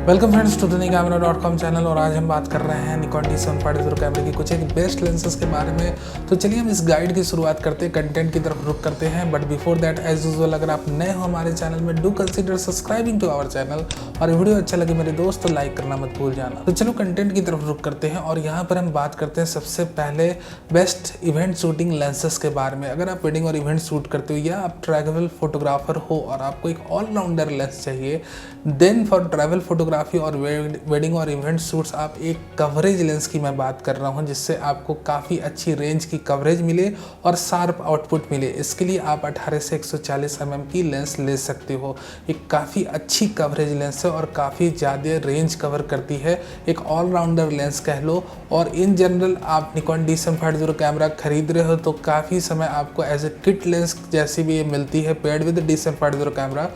Welcome friends to दुनियाकामेरा.com channel. और आज हम बात कर रहे हैं निकॉन D750 कैमरे की कुछ एक बेस्ट लेंसेज के बारे में। तो चलिए हम इस गाइड की शुरुआत करते हैं, कंटेंट की तरफ रुख करते हैं। But before that as usual अगर आप नए हो हमारे चैनल में, do consider subscribing to our channel. और वीडियो अच्छा लगे मेरे दोस्त तो लाइक करना मत भूल जाना। तो चलो कंटेंट की तरफ रुख करते हैं और यहाँ पर हम बात करते हैं सबसे पहले बेस्ट इवेंट शूटिंग लेंसेज के बारे में। अगर आप वेडिंग और इवेंट शूट करते हो या आप ट्रैवल फोटोग्राफर हो और आपको एक ऑलराउंडर लेंस चाहिए, देन फॉर ट्रैवल फोटोग्राफी और वेडिंग और इवेंट शूट्स आप एक कवरेज लेंस की मैं बात कर रहा हूं, जिससे आपको काफ़ी अच्छी रेंज की कवरेज मिले और शार्प आउटपुट मिले। इसके लिए आप 18 से 140 mm की लेंस ले सकते हो। एक काफ़ी अच्छी कवरेज लेंस है और काफ़ी ज़्यादा रेंज कवर करती है, एक ऑलराउंडर लेंस कह लो। और इन जनरल आप निकॉन D750 कैमरा खरीद रहे हो तो काफ़ी समय आपको एज ए किट लेंस जैसी भी ये मिलती है पेयर्ड विद D750 कैमरा।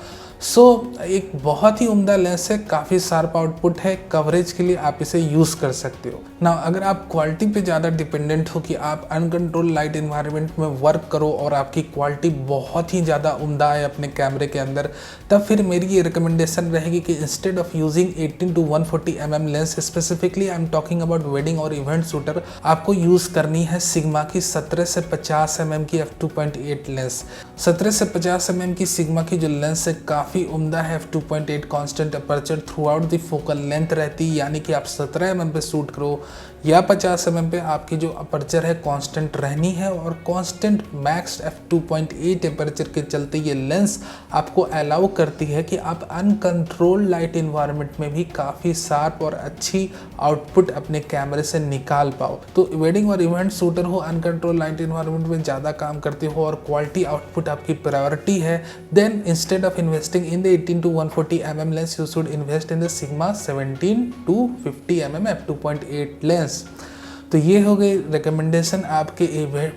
सो एक बहुत ही उम्दा लेंस है, काफ़ी शार्प आउटपुट है, कवरेज के लिए आप इसे यूज़ कर सकते हो ना। अगर आप क्वालिटी पे ज़्यादा डिपेंडेंट हो कि आप अनकंट्रोल लाइट इन्वायरमेंट में वर्क करो और आपकी क्वालिटी बहुत ही ज़्यादा उम्दा है अपने कैमरे के अंदर, तब फिर मेरी ये रिकमेंडेशन रहेगी कि instead of using 18 to 140 mm lens, specifically I am talking about wedding और इवेंट शूटर, आपको यूज़ करनी है सिग्मा की 17 से 50 mm की f2.8 लेंस। 17 से 50 mm की सिग्मा की जो लेंस है काफ़ी उम्दा है। f2.8 constant aperture through out the focal length रहती है, यानी कि आप 17 mm पे शूट करो या 50 mm पे, आपकी जो अपर्चर है कांस्टेंट रहनी है। और कांस्टेंट मैक्स f2.8 अपर्चर के चलते ये लेंस आपको अलाउ करती है कि आप अनकंट्रोल्ड लाइट इन्वायरमेंट में भी काफ़ी शार्प और अच्छी आउटपुट अपने कैमरे से निकाल पाओ। तो वेडिंग और इवेंट शूटर हो, अनकंट्रोल लाइट इन्वायरमेंट में ज़्यादा काम करते हो और क्वालिटी आउटपुट आपकी प्रायोरिटी है, then instead of investing in the 18 to 140 mm lens, you should invest in the Sigma 17 to 50 mm f2.8 lens। तो ये हो गई रिकमेंडेशन आपके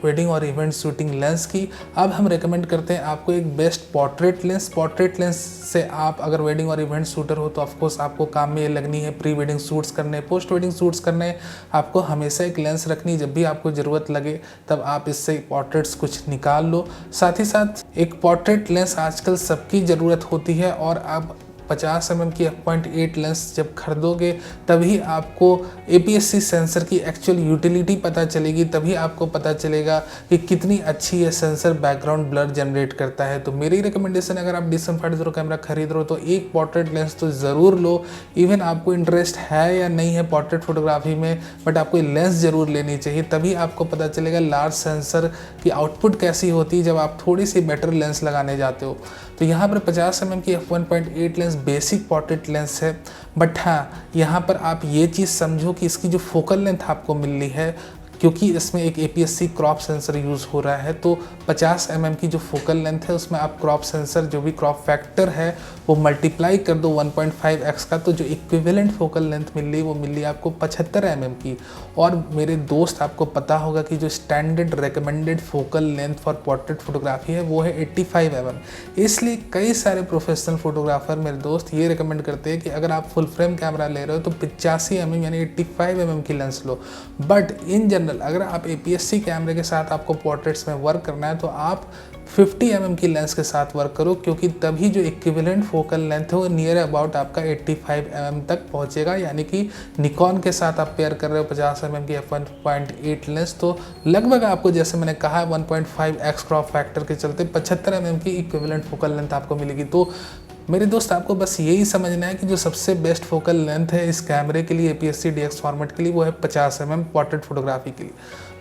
वेडिंग और इवेंट शूटिंग लेंस की। अब हम रेकमेंड करते हैं आपको एक best portrait lens. Portrait lens से आप अगर वेडिंग और इवेंट शूटर हो तो ऑफकोर्स आपको काम में ये लगनी है, प्री वेडिंग शूट्स करने, पोस्ट वेडिंग शूट्स करने, आपको हमेशा एक लेंस रखनी। जब भी आपको ज़रूरत लगे तब आप इससे पोर्ट्रेट्स कुछ निकाल लो। साथ ही साथ एक पोर्ट्रेट लेंस आजकल सबकी ज़रूरत होती है और आप 50 mm की f.8 लेंस जब खरीदोगे तभी आपको APS-C सेंसर की एक्चुअल यूटिलिटी पता चलेगी, तभी आपको पता चलेगा कि कितनी अच्छी ये सेंसर बैकग्राउंड ब्लर जनरेट करता है। तो मेरी रिकमेंडेशन, अगर आप D750 कैमरा खरीद रहे हो तो एक पोर्ट्रेट लेंस तो ज़रूर लो। इवन आपको इंटरेस्ट है या नहीं है पोर्ट्रेट फोटोग्राफी में, बट आपको लेंस ज़रूर लेनी चाहिए, तभी आपको पता चलेगा लार्ज सेंसर की आउटपुट कैसी होती है जब आप थोड़ी सी बेटर लेंस लगाने जाते हो। तो यहाँ पर 50 mm की f1.8 lens basic portrait lens है, बट हाँ यहाँ पर आप ये चीज़ समझो कि इसकी जो फोकल लेंथ आपको मिल रही है, क्योंकि इसमें एक APS-C क्रॉप सेंसर यूज़ हो रहा है, तो 50 mm की जो फोकल लेंथ है उसमें आप क्रॉप सेंसर जो भी क्रॉप फैक्टर है वो मल्टीप्लाई कर दो 1.5x का, तो जो इक्विवेलेंट फोकल लेंथ मिल रही है वो मिल रही है आपको 75 mm की। और मेरे दोस्त आपको पता होगा कि जो standard recommended focal length for portrait photography है वो है 85 mm। इसलिए कई सारे प्रोफेशनल फोटोग्राफर मेरे दोस्त ये रिकमेंड करते हैं कि अगर आप फुल फ्रेम कैमरा ले रहे हो तो 85 mm यानी 85 mm की lens low. But in general अगर आप APS-C कैमरे के साथ आपको पोर्ट्रेट्स में वर्क करना है तो आप 50 mm की लेंस के साथ वर्क करो, क्योंकि तभी जो इक्विवेलेंट फोकल लेंथ है वो नियर अबाउट आपका 85 mm तक पहुंचेगा। यानी कि निकॉन के साथ आप पेयर कर रहे हो 50 mm की f1.8 लेंस, तो लगभग आपको जैसे मैंने कहा 1.5x क्रॉप फैक्टर के चलते 75 mm की इक्विवेलेंट फोकल लेंथ आपको मिलेगी। तो मेरे दोस्त आपको बस यही समझना है कि जो सबसे बेस्ट फोकल लेंथ है इस कैमरे के लिए APS-C DX फॉर्मेट के लिए वो है 50 mm पोर्ट्रेट फोटोग्राफी के लिए।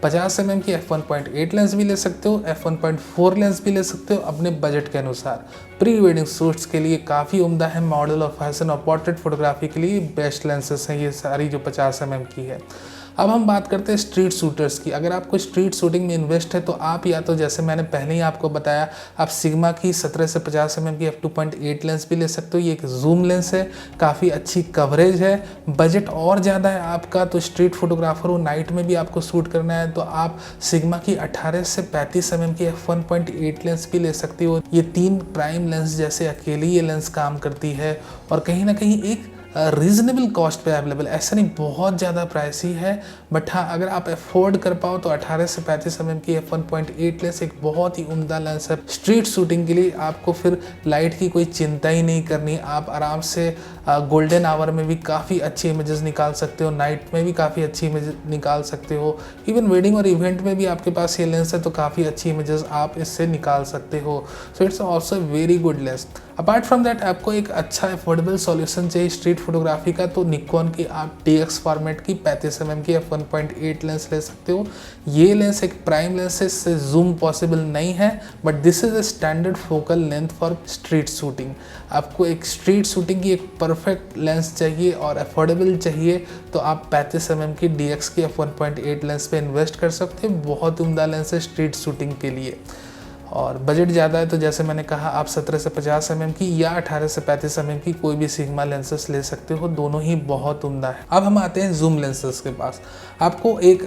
50 mm की f1.8 लेंस भी ले सकते हो, f1.4 लेंस भी ले सकते हो अपने बजट के अनुसार। प्री वेडिंग शूट्स के लिए काफ़ी उम्दा है, मॉडल और फैशन और पोर्ट्रेट फोटोग्राफी के लिए बेस्ट लेंसेस हैं ये सारी जो 50 mm की है। अब हम बात करते हैं स्ट्रीट शूटर्स की। अगर आपको स्ट्रीट शूटिंग में इन्वेस्ट है तो आप या तो जैसे मैंने पहले ही आपको बताया, आप सिग्मा की 17 से 50 mm की f2.8 लेंस भी ले सकते हो। ये एक जूम लेंस है, काफ़ी अच्छी कवरेज है। बजट और ज़्यादा है आपका तो स्ट्रीट फोटोग्राफर हो, नाइट में भी आपको शूट करना है तो आप सिग्मा की 18 से 35 mm की f1.8 लेंस भी ले सकते हो। ये तीन प्राइम लेंस जैसे अकेली ये लेंस काम करती है और कहीं ना कहीं एक रीज़नेबल कॉस्ट पे अवेलेबल, ऐसा नहीं बहुत ज़्यादा प्राइसी है, बट हाँ अगर आप अफोर्ड कर पाओ तो 18 से 35 mm की f1.8 लेंस एक बहुत ही उम्दा लेंस है स्ट्रीट शूटिंग के लिए। आपको फिर लाइट की कोई चिंता ही नहीं करनी, आप आराम से गोल्डन आवर में भी काफ़ी अच्छी इमेजेस निकाल सकते हो, नाइट में भी काफ़ी अच्छी इमेज निकाल सकते हो, इवन वेडिंग और इवेंट में भी आपके पास ये लेंस है तो काफ़ी अच्छी इमेजेस आप इससे निकाल सकते हो। So it's also very good lens. Apart from that आपको एक अच्छा अफोर्डेबल सॉल्यूशन चाहिए स्ट्रीट फोटोग्राफी का, तो निकॉन की आप DX फॉर्मेट की 35 mm की f1.8 लेंस ले सकते हो। ये लेंस एक प्राइम लेंस है, इससे जूम पॉसिबल नहीं है, but this is a standard focal length for street shooting. आपको एक स्ट्रीट शूटिंग की एक परफेक्ट लेंस चाहिए और अफोर्डेबल चाहिए तो आप 35 mm की DX की f1.8 लेंस पे इन्वेस्ट कर सकते हो। बहुत उम्दा लेंस है स्ट्रीट शूटिंग के लिए। और बजट ज़्यादा है तो जैसे मैंने कहा आप 17 से 50 mm की या 18 से 35 mm की कोई भी सिग्मा लेंसेस ले सकते हो, दोनों ही बहुत उम्दा है। अब हम आते हैं जूम लेंसेस के पास। आपको एक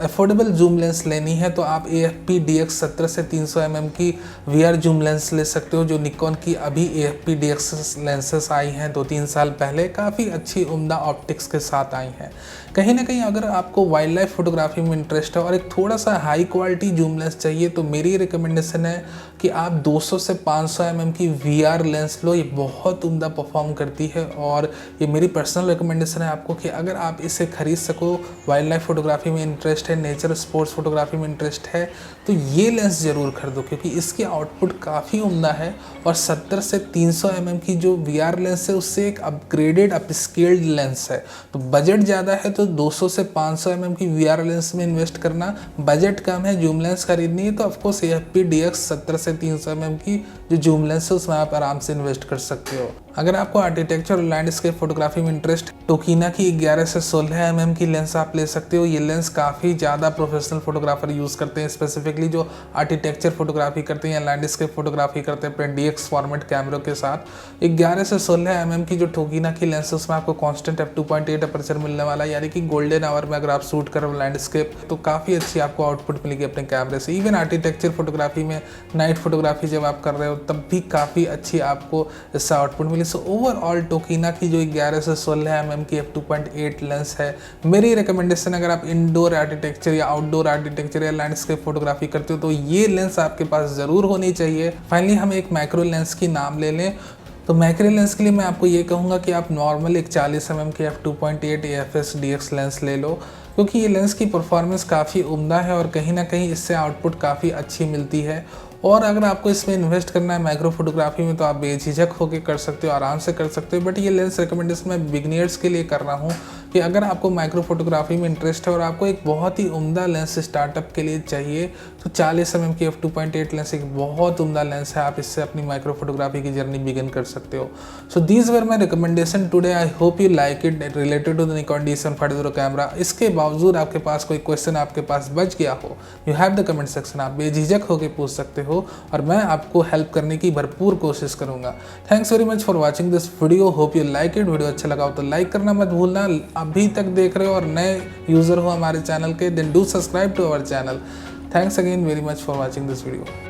अफोर्डेबल जूम लेंस लेनी है तो आप AFP DX 70 से 300 mm की VR जूम लेंस ले सकते हो, जो निकॉन की अभी AFP DX लेंसेस आई हैं 2-3 साल पहले, काफ़ी अच्छी उम्दा ऑप्टिक्स के साथ आई हैं। कहीं ना कहीं अगर आपको वाइल्ड लाइफ फोटोग्राफी में इंटरेस्ट है और एक थोड़ा सा हाई क्वालिटी जूम लेंस चाहिए तो मेरी रिकमेंडेशन है कि आप 200 से 500 mm की VR लेंस लो, ये बहुत उम्दा परफॉर्म करती है। और ये मेरी पर्सनल रिकमेंडेशन है आपको कि अगर आप इसे खरीद सको, वाइल्ड लाइफ फोटोग्राफी में इंटरेस्ट है, नेचर स्पोर्ट्स फोटोग्राफी में इंटरेस्ट है, तो ये लेंस ज़रूर खरीदो क्योंकि इसकी आउटपुट काफ़ी उम्दा है। और 70 से 300 mm की जो VR लेंस है उससे एक अपग्रेडेड अपस्केल्ड लेंस है। तो बजट ज़्यादा है तो 200 से 500 mm की VR लेंस में इन्वेस्ट करना, बजट कम है जूम लेंस खरीदनी है तो ऑफकोर्स AFP DX 70 से 300 mm की जो जूम लेंस है उसमें आप आराम से इन्वेस्ट कर सकते हो। अगर आपको आर्किटेक्चर और लैंडस्केप फोटोग्राफी में इंटरेस्ट, टोकीना की 11 से 16 mm की लेंस आप ले सकते हो। ये लेंस काफ़ी ज़्यादा प्रोफेशनल फोटोग्राफर यूज़ करते हैं, स्पेसिफिकली जो आर्किटेक्चर फोटोग्राफी करते हैं या लैंडस्केप फोटोग्राफी करते हैं अपने DX फॉर्मेट कैमरों के साथ। 11 से 16 mm की जो टोकीना की लेंस है उसमें आपको कॉन्स्टेंट f2.8 अपर्चर मिलने वाला है, यानी कि गोल्डन आवर में अगर आप शूट करो लैंडस्केप तो काफ़ी अच्छी आपको आउटपुट मिलेगी अपने कैमरे से। इवन आर्किटेक्चर फोटोग्राफी में, नाइट फोटोग्राफी जब आप कर रहे हो तब भी काफ़ी अच्छी आपको इससे आउटपुट मिली। सो ओवरऑल टोकीना की जो 11 से 16 mm की f2.8 लेंस है, मेरी रिकमेंडेशन अगर आप इंडोर आर्किटेक्चर या आउटडोर आर्किटेक्चर या लैंडस्केप फोटोग्राफी करते हो तो ये लेंस आपके पास ज़रूर होनी चाहिए। फाइनली हम एक मैक्रो लेंस की नाम ले लें तो मैक्रो लेंस के लिए मैं आपको ये कहूँगा कि आप नॉर्मल एक 40 mm की f2.8 AFS DX लेंस ले लो, क्योंकि ये लेंस की परफॉर्मेंस काफ़ी उम्दा है और कहीं ना कहीं इससे आउटपुट काफ़ी अच्छी मिलती है। और अगर आपको इसमें इन्वेस्ट करना है मैक्रो फोटोग्राफी में तो आप बेझिझक होकर कर सकते हो, आराम से कर सकते हो। बट ये लेंस रिकमेंडेशन मैं बिगनियर्स के लिए कर रहा हूँ कि अगर आपको माइक्रो फोटोग्राफी में इंटरेस्ट है और आपको एक बहुत ही उम्दा लेंस स्टार्टअप के लिए चाहिए तो 40 mm की f2.8 लेंस एक बहुत उम्दा लेंस है, आप इससे अपनी माइक्रो फोटोग्राफी की जर्नी बिगिन कर सकते हो। So these were my recommendation today, I hope you like it related to the Nikon D750 camera. इसके बावजूद आपके पास कोई क्वेश्चन आपके पास बच गया हो, you have the comment section, आप बेझिझक होकर पूछ सकते हो और मैं आपको हेल्प करने की भरपूर कोशिश करूंगा। Thanks very much for watching this video, hope you like it. Video अच्छा लगा हो तो लाइक करना मत भूलना। अभी तक देख रहे हो और नए यूज़र हो हमारे चैनल के, then do subscribe to our channel. Thanks again very much for watching this video.